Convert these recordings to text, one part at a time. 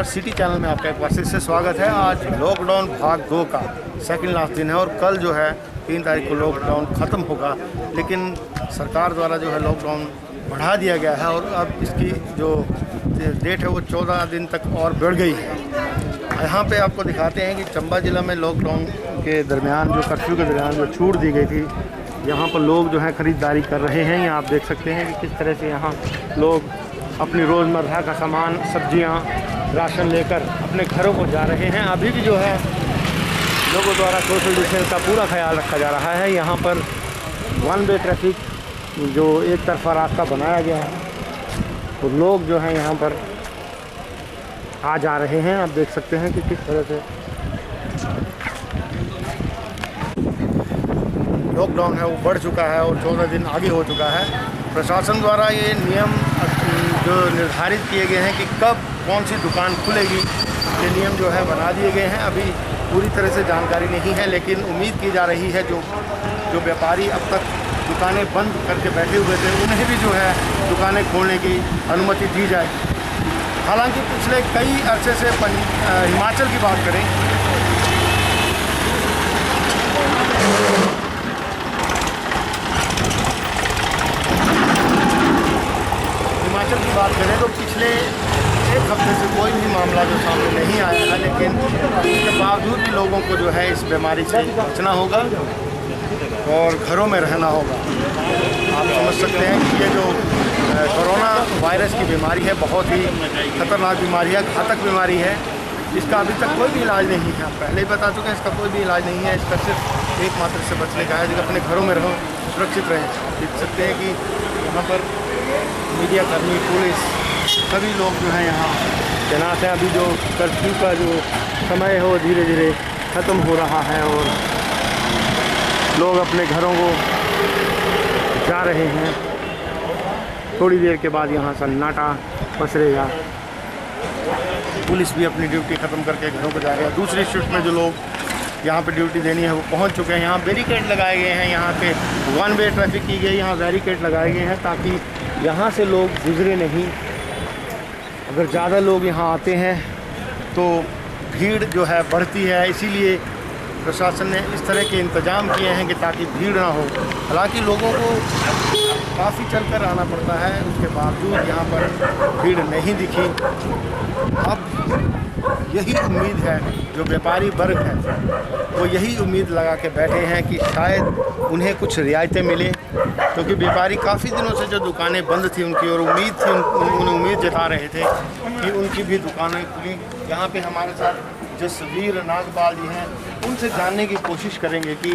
City channel में आपका एक बार फिर से स्वागत है। आज लॉकडाउन भाग 2 का सेकंड लास्ट दिन है और कल जो है 3 तारीख को लॉकडाउन ख़त्म होगा, लेकिन सरकार द्वारा जो है लॉकडाउन बढ़ा दिया गया है और अब इसकी जो डेट है वो 14 दिन तक और बढ़ गई है। यहाँ पे आपको दिखाते हैं कि चंबा ज़िला में लॉकडाउन के दरमियान जो कर्फ्यू के दरमियान जो छूट दी गई थी, यहाँ पर लोग जो है ख़रीदारी कर रहे हैं। यहाँ आप देख सकते हैं कि किस तरह से यहाँ लोग अपनी रोज़मर्रा का सामान, सब्जियाँ, राशन लेकर अपने घरों को जा रहे हैं। अभी भी जो है लोगों द्वारा सोशल डिस्टेंस का पूरा ख्याल रखा जा रहा है। यहाँ पर वन वे ट्रैफिक जो एक तरफा रास्ता बनाया गया है, तो लोग जो हैं यहाँ पर आ जा रहे हैं। आप देख सकते हैं कि किस तरह से लॉकडाउन है वो बढ़ चुका है और 14 दिन आगे हो चुका है। प्रशासन द्वारा ये नियम जो निर्धारित किए गए हैं कि कब कौन सी दुकान खुलेगी, ये नियम जो है बना दिए गए हैं। अभी पूरी तरह से जानकारी नहीं है, लेकिन उम्मीद की जा रही है जो व्यापारी अब तक दुकानें बंद करके बैठे हुए थे, उन्हें भी जो है दुकानें खोलने की अनुमति दी जाए। हालांकि पिछले कई अरसे से हिमाचल की बात करें, तो पिछले एक हफ्ते से कोई भी मामला जो सामने नहीं आया है, लेकिन इसके बावजूद भी लोगों को जो है इस बीमारी से बचना होगा और घरों में रहना होगा। आप समझ सकते हैं कि ये जो कोरोना वायरस की बीमारी है बहुत ही खतरनाक बीमारी है, घातक बीमारी है। इसका अभी तक कोई भी इलाज नहीं है। पहले ही बता चुके हैं, इसका कोई भी इलाज नहीं है। इसका सिर्फ एकमात्र से बचने का है जो अपने घरों में रहो, सुरक्षित रहें। देख सकते हैं कि यहाँ पर मीडिया कर्मी, पुलिस, सभी लोग जो हैं यहाँ तैनात हैं। अभी जो कर्फ्यू का जो समय है वो धीरे धीरे ख़त्म हो रहा है और लोग अपने घरों को जा रहे हैं। थोड़ी देर के बाद यहाँ सन्नाटा पसरेगा। पुलिस भी अपनी ड्यूटी ख़त्म करके घरों को जा रही है। दूसरी शिफ्ट में जो लोग यहाँ पे ड्यूटी देनी है वो पहुँच चुके हैं। यहाँ बैरिकेड लगाए गए हैं, यहाँ पे वन वे ट्रैफिक की गई, यहाँ बैरिकेड लगाए गए हैं ताकि यहाँ से लोग गुजरे नहीं। अगर ज़्यादा लोग यहाँ आते हैं तो भीड़ जो है बढ़ती है, इसीलिए प्रशासन ने इस तरह के इंतज़ाम किए हैं कि ताकि भीड़ ना हो। हालांकि लोगों को काफ़ी चलकर आना पड़ता है, उसके बावजूद यहाँ पर भीड़ नहीं दिखी। अब यही उम्मीद है, जो व्यापारी वर्ग है वो यही उम्मीद लगा के बैठे हैं कि शायद उन्हें कुछ रियायतें मिले, क्योंकि व्यापारी काफ़ी दिनों से जो दुकानें बंद थी उनकी और उम्मीद थी, उन्हें उम्मीद जता रहे थे कि उनकी भी दुकानें खुली। यहाँ पे हमारे साथ जसवीर नागपाल जी हैं, उनसे जानने की कोशिश करेंगे कि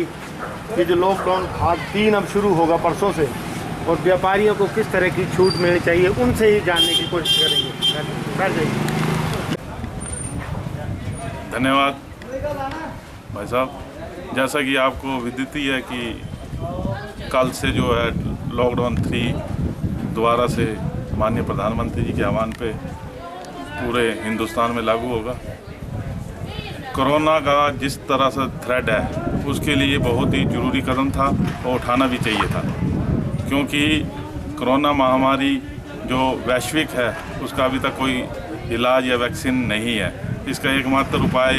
ये जो लॉकडाउन भाग 3 अब शुरू होगा परसों से, और व्यापारियों को किस तरह की छूट मिलनी चाहिए, उनसे ही जानने की कोशिश करेंगे। बैठ जाइए। धन्यवाद भाई साहब। जैसा कि आपको विदित ही है कि कल से जो है लॉकडाउन 3 दोबारा से माननीय प्रधानमंत्री जी के आह्वान पे पूरे हिंदुस्तान में लागू होगा। कोरोना का जिस तरह से थ्रेट है उसके लिए बहुत ही ज़रूरी कदम था और उठाना भी चाहिए था, क्योंकि कोरोना महामारी जो वैश्विक है उसका अभी तक कोई इलाज या वैक्सीन नहीं है। इसका एकमात्र उपाय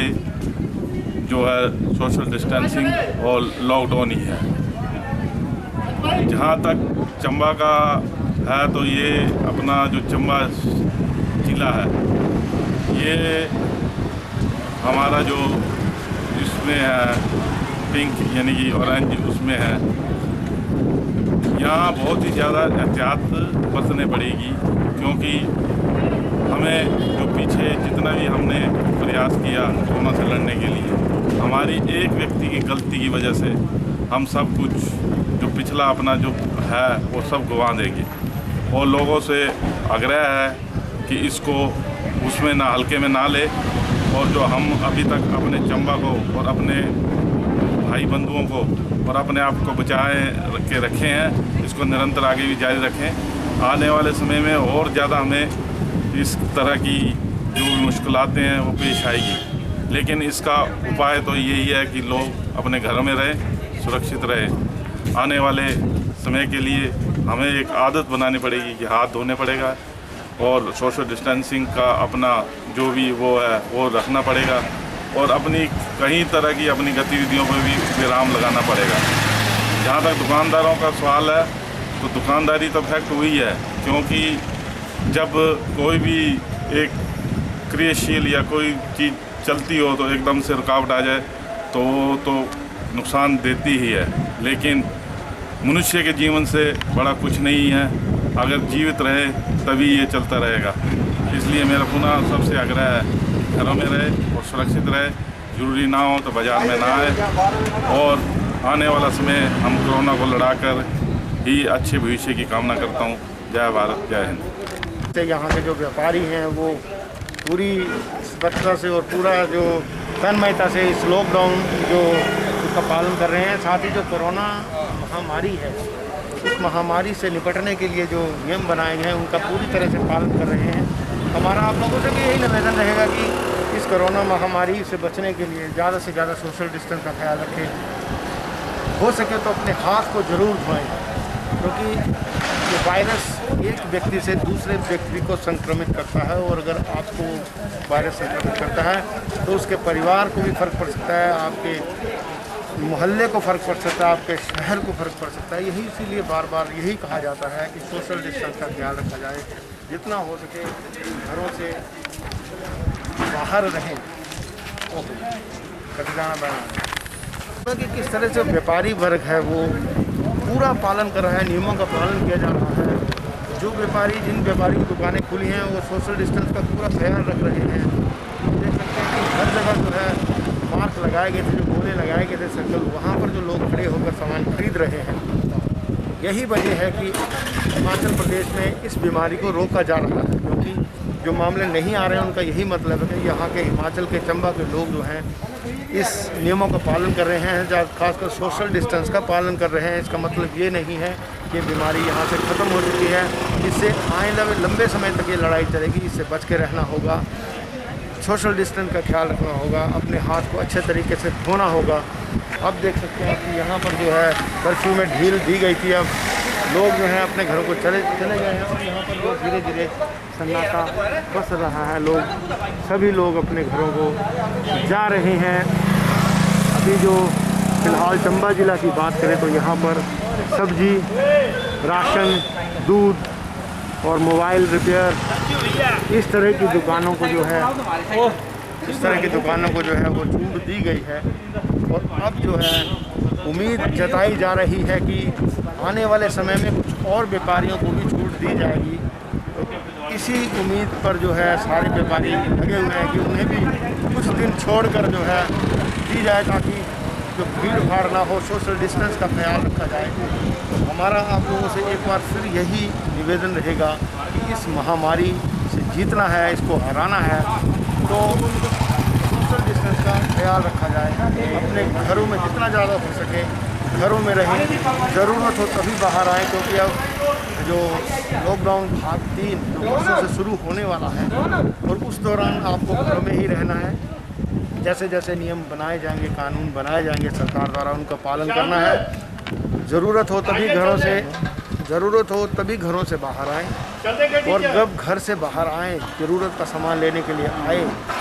जो है सोशल डिस्टेंसिंग और लॉकडाउन ही है। जहाँ तक चंबा का है तो ये अपना जो चंबा ज़िला है, ये हमारा जो इसमें है पिंक यानी कि ऑरेंज उसमें है। यहाँ बहुत ही ज़्यादा एहतियात बरतने पड़ेगी, क्योंकि हमें जो पीछे जितना भी हमने प्रयास किया कोरोना से लड़ने के लिए, हमारी एक व्यक्ति की गलती की वजह से हम सब कुछ जो पिछला अपना जो है वो सब गंवा देंगे। और लोगों से आग्रह है कि इसको उसमें ना हल्के में ना ले, और जो हम अभी तक अपने चंबा को और अपने भाई बंधुओं को और अपने आप को बचाए के रखे हैं, इसको निरंतर आगे भी जारी रखें। आने वाले समय में और ज़्यादा हमें इस तरह की जो भी मुश्किलातें हैं वो पेश आएगी, लेकिन इसका उपाय तो यही है कि लोग अपने घरों में रहें, सुरक्षित रहें। आने वाले समय के लिए हमें एक आदत बनानी पड़ेगी कि हाथ धोने पड़ेगा, और सोशल डिस्टेंसिंग का अपना जो भी वो है वो रखना पड़ेगा और अपनी कई तरह की अपनी गतिविधियों पर भी विराम लगाना पड़ेगा। जहाँ तक दुकानदारों का सवाल है तो दुकानदारी तो इफेक्ट हुई है, क्योंकि जब कोई भी एक क्रियाशील या कोई चीज़ चलती हो तो एकदम से रुकावट आ जाए तो वो तो नुकसान देती ही है, लेकिन मनुष्य के जीवन से बड़ा कुछ नहीं है। अगर जीवित रहे तभी ये चलता रहेगा। इसलिए मेरा पुनः सबसे आग्रह है घरों में रहे और सुरक्षित रहे, ज़रूरी ना हो तो बाज़ार में ना आए और आने वाला समय हम कोरोना को लड़ाकर ही अच्छे भविष्य की कामना करता हूँ। जय भारत, जय हिंद। यहाँ के जो व्यापारी हैं वो पूरी सतर्कता से और पूरा जो तन्मयता से इस लॉकडाउन जो उसका पालन कर रहे हैं। साथ ही जो कोरोना महामारी है उस महामारी से निपटने के लिए जो नियम बनाए गए हैं उनका पूरी तरह से पालन कर रहे हैं। हमारा आप लोगों से भी यही निवेदन रहेगा कि इस कोरोना महामारी से बचने के लिए ज़्यादा से ज़्यादा सोशल डिस्टेंस का ख्याल रखें। हो सके तो अपने हाथ को ज़रूर धोएं, क्योंकि ये वायरस एक व्यक्ति से दूसरे व्यक्ति को संक्रमित करता है और अगर आपको वायरस संक्रमित करता है तो उसके परिवार को भी फ़र्क पड़ सकता है, आपके मोहल्ले को फ़र्क पड़ सकता है, आपके शहर को फ़र्क पड़ सकता है। यही इसीलिए बार बार यही कहा जाता है कि सोशल डिस्टेंस का ख्याल रखा जाए, जितना हो सके घरों से बाहर रहें। कट जाना बैठना कि किस तरह से व्यापारी वर्ग है वो पूरा पालन कर रहा है, नियमों का पालन किया जा रहा है। जो व्यापारी जिन व्यापारी की दुकानें खुली हैं वो सोशल डिस्टेंस का पूरा ख्याल रख रहे हैं। देख सकते हैं कि हर जगह जो है मार्क लगाए गए थे, जो गोले लगाए गए थे सर्कल, वहाँ पर जो लोग खड़े होकर सामान खरीद रहे हैं। यही वजह है कि हिमाचल प्रदेश में इस बीमारी को रोका जा रहा है, क्योंकि जो मामले नहीं आ रहे हैं उनका यही मतलब है कि यहाँ के हिमाचल के चंबा के लोग जो हैं इस नियमों का पालन कर रहे हैं, जहाँ खासकर सोशल डिस्टेंस का पालन कर रहे हैं। इसका मतलब ये नहीं है कि बीमारी यहाँ से ख़त्म हो चुकी है। इससे आने लंबे समय तक ये लड़ाई चलेगी, इससे बच के रहना होगा, सोशल डिस्टेंस का ख्याल रखना होगा, अपने हाथ को अच्छे तरीके से धोना होगा। अब देख सकते हैं कि यहाँ पर जो है कर्फ्यू में ढील दी गई थी, अब लोग जो हैं अपने घरों को चले गए हैं और यहाँ पर लोग धीरे धीरे सन्नाटा बस रहा है। सभी लोग अपने घरों को जा रहे हैं। अभी जो फ़िलहाल चंबा ज़िला की बात करें तो यहाँ पर सब्जी, राशन, दूध और मोबाइल रिपेयर इस तरह की दुकानों को जो है वो छूट दी गई है। और अब जो है उम्मीद जताई जा रही है कि आने वाले समय में कुछ और व्यापारियों को भी छूट दी जाएगी। तो इसी उम्मीद पर जो है सारे व्यापारी लगे हुए हैं कि उन्हें भी कुछ दिन छोड़कर जो है दी जाए, ताकि जो भीड़ भाड़ ना हो, सोशल डिस्टेंस का ख्याल रखा जाए। तो हमारा आप लोगों से एक बार फिर यही निवेदन रहेगा कि इस महामारी से जीतना है, इसको हराना है, तो सोशल डिस्टेंस का ख्याल रखा जाए। अपने घरों में जितना ज़्यादा हो सके घरों में रहें, ज़रूरत हो तभी बाहर आएँ, क्योंकि अब जो लॉकडाउन भाग 3 जो परसों से शुरू होने वाला है और उस दौरान आपको घरों में ही रहना है। जैसे जैसे नियम बनाए जाएंगे, कानून बनाए जाएंगे सरकार द्वारा, उनका पालन करना है। ज़रूरत हो तभी घरों से बाहर आएँ, और जब घर से बाहर आएँ, ज़रूरत का सामान लेने के लिए आए,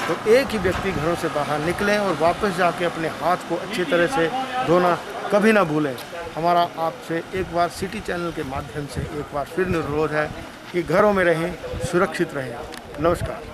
तो एक ही व्यक्ति घरों से बाहर निकलें और वापस जाके अपने हाथ को अच्छी तरह से धोना कभी ना भूलें। हमारा आपसे एक बार सिटी चैनल के माध्यम से एक बार फिर अनुरोध है कि घरों में रहें, सुरक्षित रहें। नमस्कार।